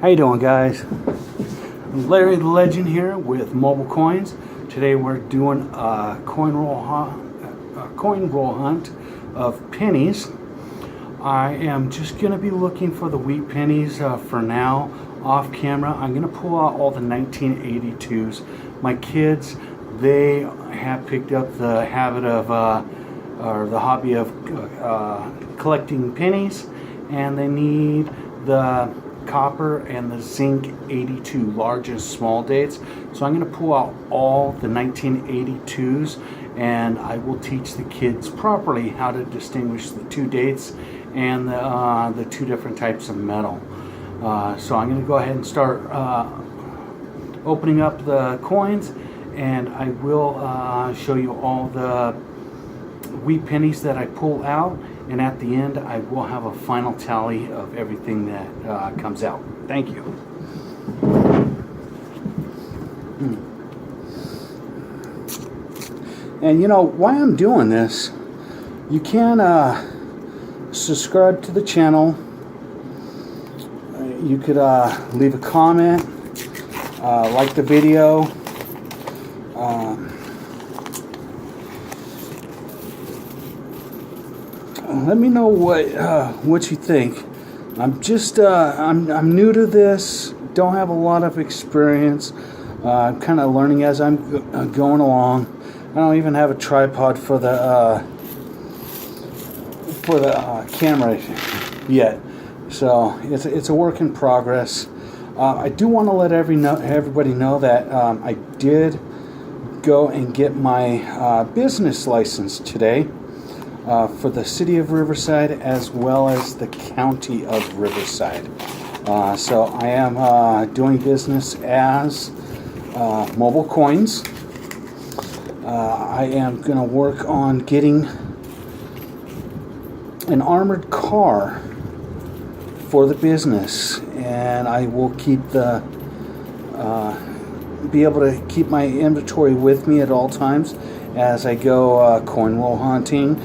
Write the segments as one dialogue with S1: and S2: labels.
S1: How you doing, guys? Larry the Legend here with Mobile Coins. Today we're doing a coin roll hunt of pennies. I am just going to be looking for the wheat pennies for now. Off camera, I'm going to pull out all the 1982s. My kids, they have picked up the habit of or the hobby of collecting pennies, and they need the copper and the zinc 82 large and small dates. So I'm going to pull out all the 1982s, and I will teach the kids properly how to distinguish the two dates and the two different types of metal. So I'm going to go ahead and start opening up the coins, and I will show you all the wheat pennies that I pull out, and at the end I will have a final tally of everything that comes out. Thank you. And you know why I'm doing this, you can subscribe to the channel. You could leave a comment, like the video. Let me know what you think. I'm just I'm new to this. Don't have a lot of experience. I'm kind of learning as I'm going along. I don't even have a tripod for the camera yet, so it's a work in progress. I do want to let everybody know that I did go and get my business license today. For the city of Riverside as well as the county of Riverside. So I am doing business as Mobile Coins. I am going to work on getting an armored car for the business, and I will keep be able to keep my inventory with me at all times as I go coin roll hunting,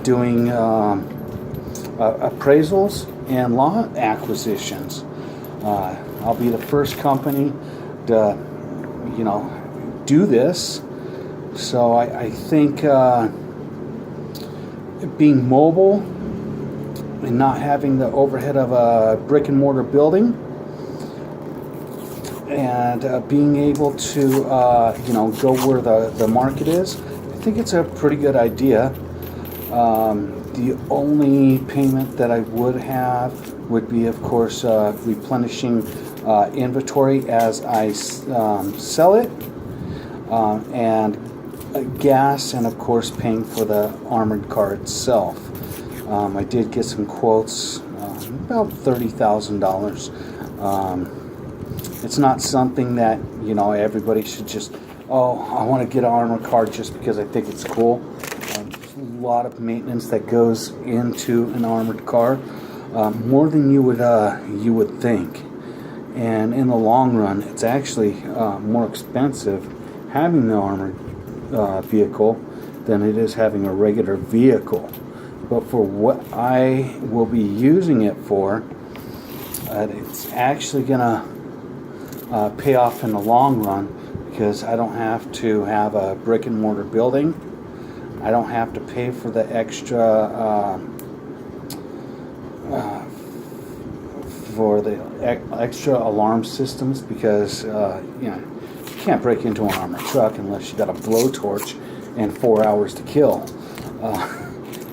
S1: doing appraisals and lot acquisitions. I'll be the first company to, do this. So I think being mobile and not having the overhead of a brick and mortar building, and being able to go where the market is, I think it's a pretty good idea. The only payment that I would have would be, of course, replenishing inventory as I sell it, and gas, and of course paying for the armored car itself. I did get some quotes, about $30,000. It's not something that, everybody should just, I want to get an armored car just because I think it's cool. There's a lot of maintenance that goes into an armored car, more than you would think. And in the long run, it's actually more expensive having the armored vehicle than it is having a regular vehicle. But for what I will be using it for, it's actually gonna pay off in the long run, because I don't have to have a brick and mortar building. I don't have to pay for the extra alarm systems, because you can't break into an armored truck unless you got a blowtorch and 4 hours to kill,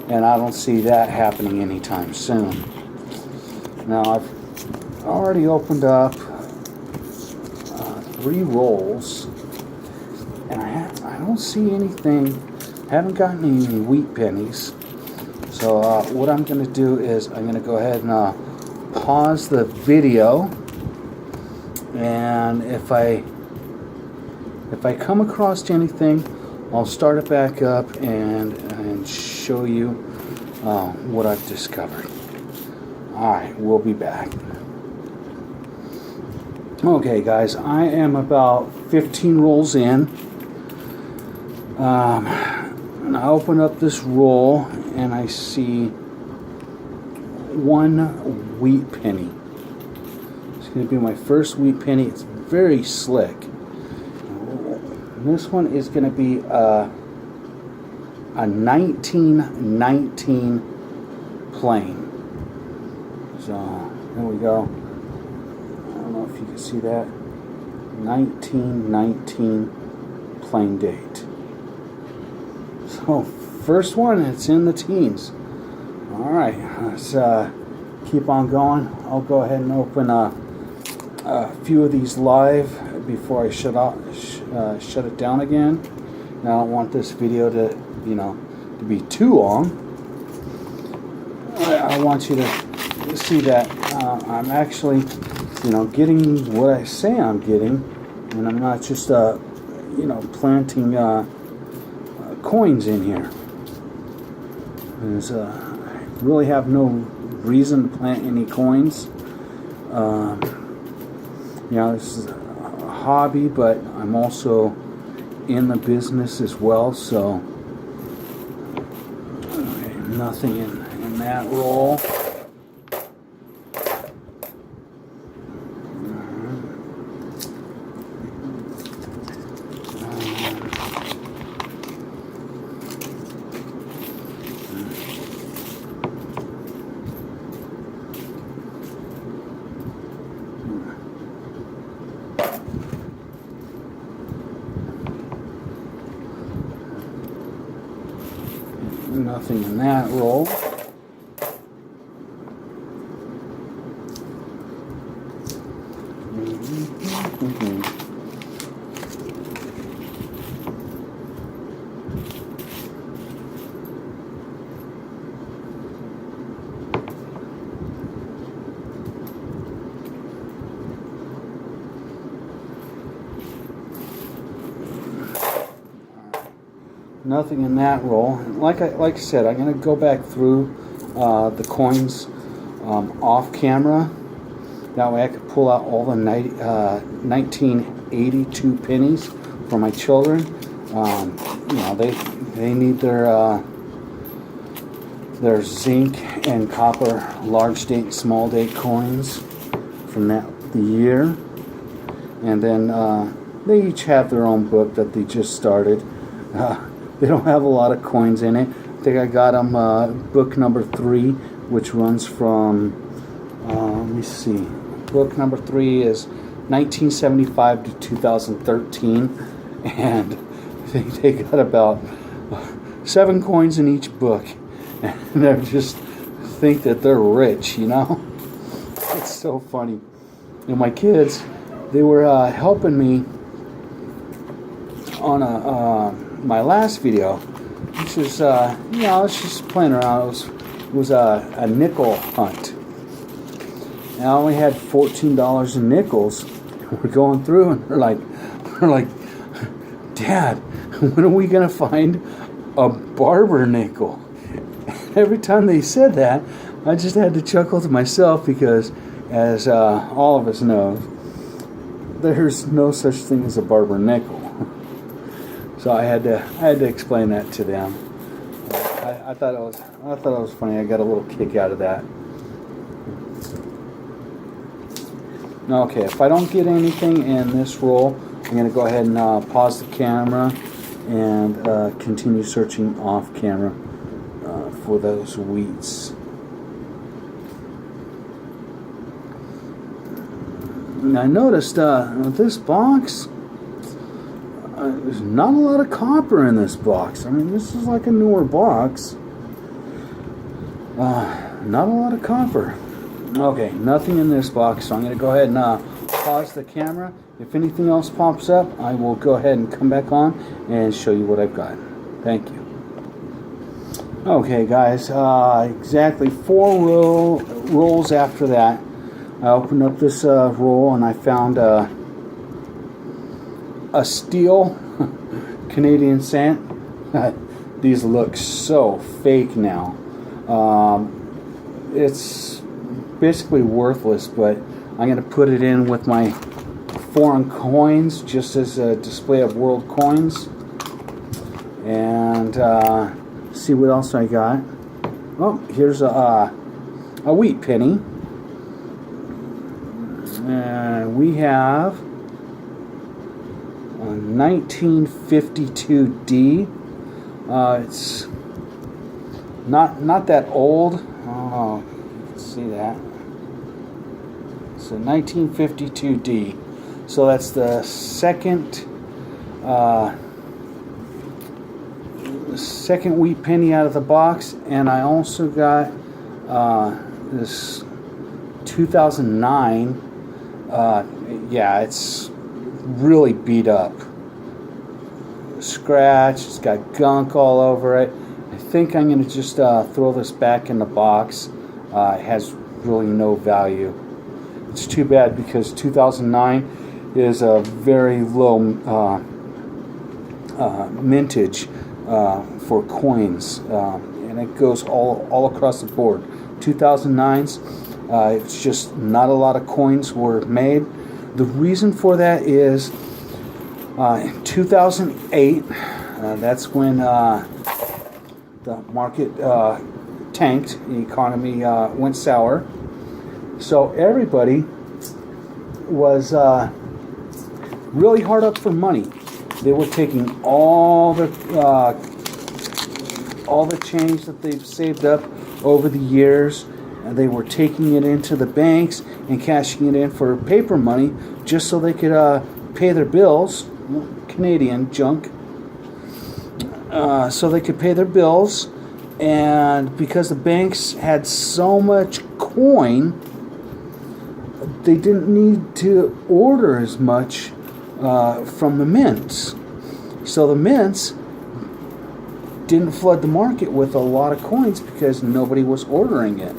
S1: and I don't see that happening anytime soon. Now I've already opened up 3 rolls, and I don't see anything. Haven't gotten any wheat pennies. So what I'm going to do is I'm going to go ahead and pause the video, and if I come across anything, I'll start it back up and show you what I've discovered. Alright, we'll be back. Okay, guys, I am about 15 rolls in. And I open up this roll and I see one wheat penny. going to be my first wheat penny. It's very slick. This one is going to be a 1919 plain. So there we go. I don't know if you can see that. 1919 plain date. So first one, it's in the teens. All right, let's keep on going. I'll go ahead and open a few of these live before I shut it down again. And I don't want this video to, to be too long. I want you to see that I'm actually, getting what I say I'm getting, and I'm not just, planting coins in here. There's, I really have no reason to plant any coins. This is a hobby, but I'm also in the business as well, so nothing in that roll. Nothing in that roll. Nothing in that roll. Like I said, I'm going to go back through the coins off camera. That way I could pull out all the 1982 pennies for my children. They need their zinc and copper large date, small date coins from the year, and then they each have their own book that they just started. They don't have a lot of coins in it. I think I got them book number 3, which runs from, let me see. Book number 3 is 1975 to 2013. And they got about 7 coins in each book. And they just think that they're rich, It's so funny. And my kids, they were helping me on my last video, which was, I was just playing around. It was a nickel hunt. And I only had $14 in nickels. We're going through, and they're like, Dad, when are we gonna find a barber nickel? And every time they said that, I just had to chuckle to myself because, as all of us know, there's no such thing as a barber nickel. So I had to explain that to them. I thought it was funny. I got a little kick out of that. Okay, if I don't get anything in this roll, I'm going to go ahead and pause the camera and continue searching off camera for those wheats. And I noticed this box. There's not a lot of copper in this box. I mean, this is like a newer box. Not a lot of copper. Okay, nothing in this box, so I'm going to go ahead and pause the camera. If anything else pops up, I will go ahead and come back on and show you what I've got. Thank you. Okay, guys, exactly 4 rolls after that, I opened up this roll and I found a steel Canadian cent. These look so fake now. It's basically worthless, but I'm going to put it in with my foreign coins just as a display of world coins, and see what else I got. Oh, here's a wheat penny, And we have a 1952D. It's not that old. Oh, you can see that. It's a 1952D. So that's the second wheat penny out of the box, and I also got this 2009. Yeah, it's really beat up, scratched. It's got gunk all over it. I think I'm going to just throw this back in the box. It has really no value. It's too bad because 2009 is a very low mintage for coins, and it goes all across the board. 2009s, it's just not a lot of coins were made. The reason for that is in 2008, that's when the market tanked, the economy went sour. So everybody was really hard up for money. They were taking all the change that they've saved up over the years, and they were taking it into the banks and cashing it in for paper money just so they could pay their bills. Canadian junk. So they could pay their bills, and because the banks had so much coin, they didn't need to order as much from the mints. So the mints didn't flood the market with a lot of coins because nobody was ordering it.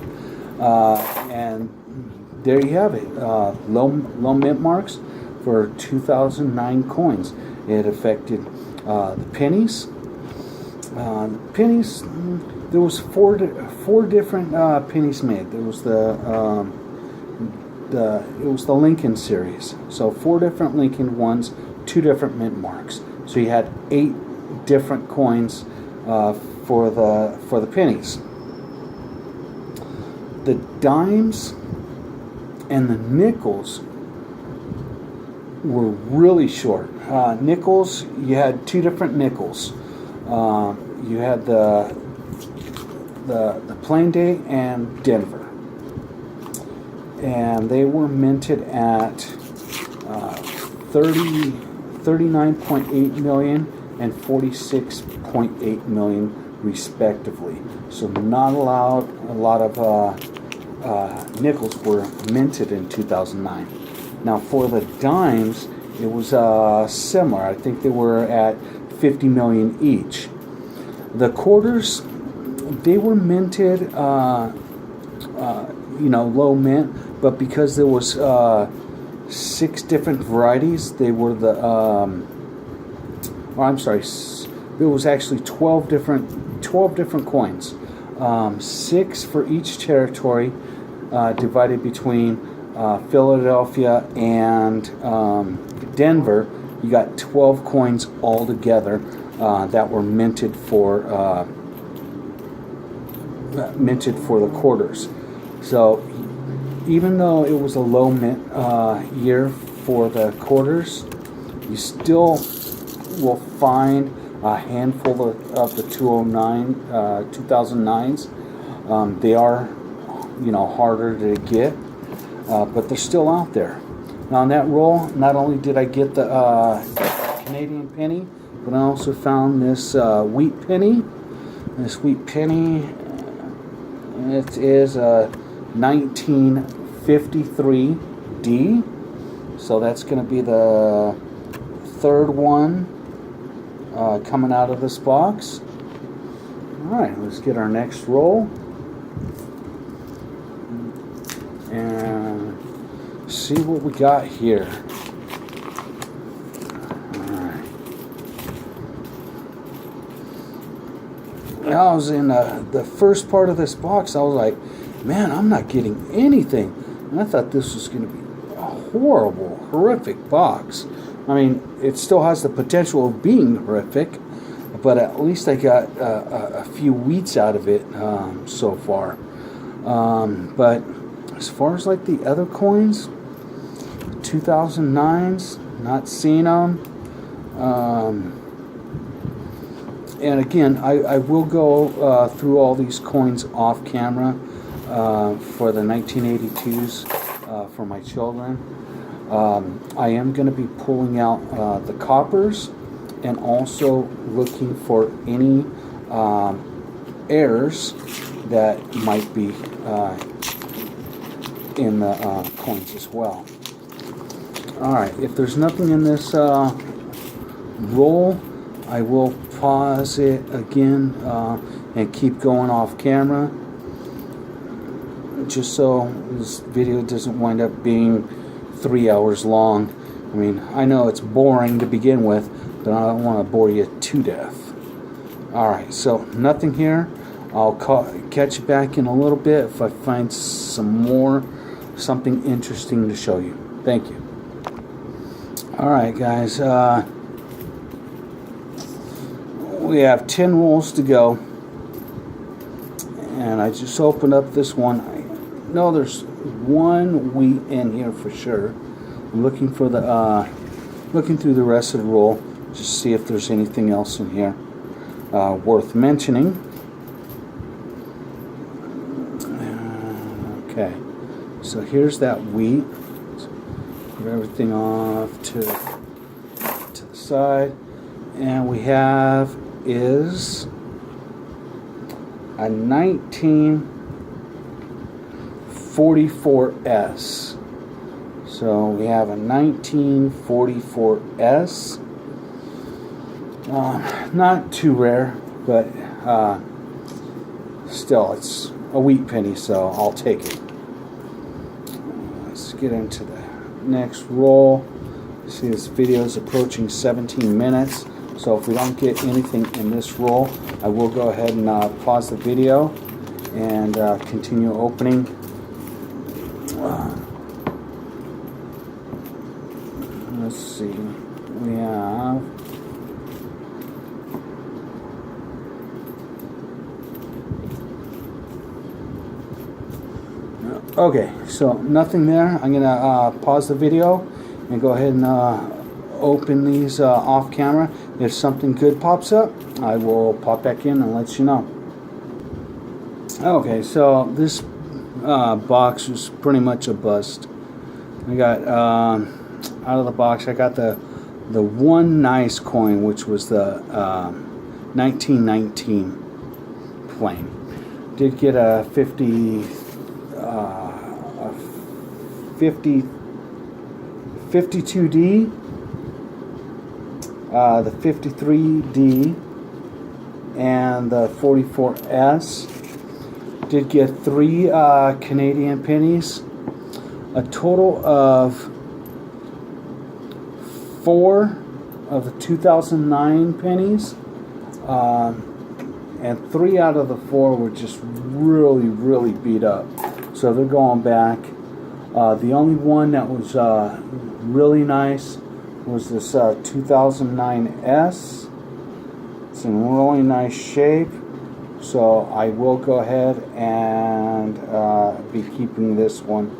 S1: And there you have it. Low mint marks for 2009 coins. It affected the pennies. Pennies, there was four different pennies made. There was it was the Lincoln series. So 4 different Lincoln ones, 2 different mint marks. So you had 8 different coins for the pennies. The dimes and the nickels were really short. Nickels, you had 2 different nickels. You had the Plain Day and Denver. And they were minted at 39.8 million and 46.8 million respectively. So not allowed. A lot of nickels were minted in 2009. Now for the dimes, it was similar. I think they were at 50 million each. The quarters, they were minted, low mint, but because there was 6 different varieties, they were there was actually 12 different coins, 6 for each territory, divided between Philadelphia and Denver. You got 12 coins altogether that were minted for the quarters. So even though it was a low mint year for the quarters, you still will find a handful of the 2009s. They are, harder to get, but they're still out there. Now on that roll, not only did I get the Canadian penny, but I also found this wheat penny. This wheat penny, it is a 1953D. So that's going to be the 3rd one coming out of this box. Alright, let's get our next roll. And see what we got here. Alright. I was in the first part of this box. I was like, man, I'm not getting anything. And I thought this was going to be a horrific box. I mean, it still has the potential of being horrific, but at least I got a few wheats out of it so far. But as far as like the other coins, 2009s, not seen them. And again, I will go through all these coins off camera for the 1982s for my children. I am going to be pulling out the coppers and also looking for any errors that might be in the coins as well. Alright, if there's nothing in this roll, I will pause it again and keep going off camera, just so this video doesn't wind up being 3 hours long. I mean, I know it's boring to begin with, but I don't want to bore you to death. Alright, so nothing here. I'll catch you back in a little bit if I find something interesting to show you. Thank you. Alright guys, we have 10 rolls to go, and I just opened up this one. I know there's one wheat in here for sure. I'm looking for the looking through the rest of the roll just to see if there's anything else in here worth mentioning. Okay, so here's that wheat. Put everything off to the side, and we have is a 1944S. So we have a 1944S. Not too rare, but still, it's a wheat penny, so I'll take it. Let's get into the next roll. See, this video is approaching 17 minutes. So if we don't get anything in this roll, I will go ahead and pause the video and continue opening. Let's see. We have okay, so nothing there. I'm gonna pause the video and go ahead and open these off camera. If something good pops up, I will pop back in and let you know. Okay, so this box was pretty much a bust. I got out of the box, I got the one nice coin, which was the 1919 plain. Did get a 52D, the 53D, and the 44S. Did get 3 Canadian pennies, a total of 4 of the 2009 pennies, and 3 out of the 4 were just really beat up, so they're going back. The only one that was really nice was this 2009S. It's in really nice shape, so I will go ahead and be keeping this one.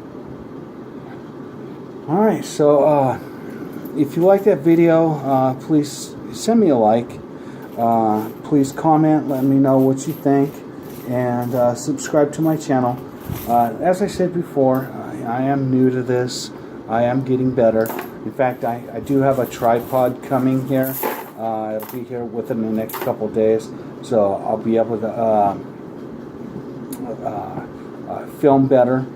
S1: Alright, so if you like that video, please send me a like. Please comment, let me know what you think, and subscribe to my channel. As I said before, I am new to this. I am getting better. In fact, I do have a tripod coming here. It'll be here within the next couple days, so I'll be able to film better.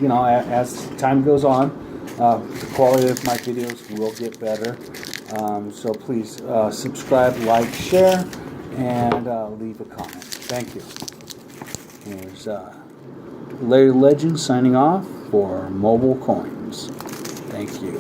S1: You know, as time goes on, the quality of my videos will get better. So please subscribe, like, share, and leave a comment. Thank you. Here's Larry Legend signing off for Mobile Coins. Thank you.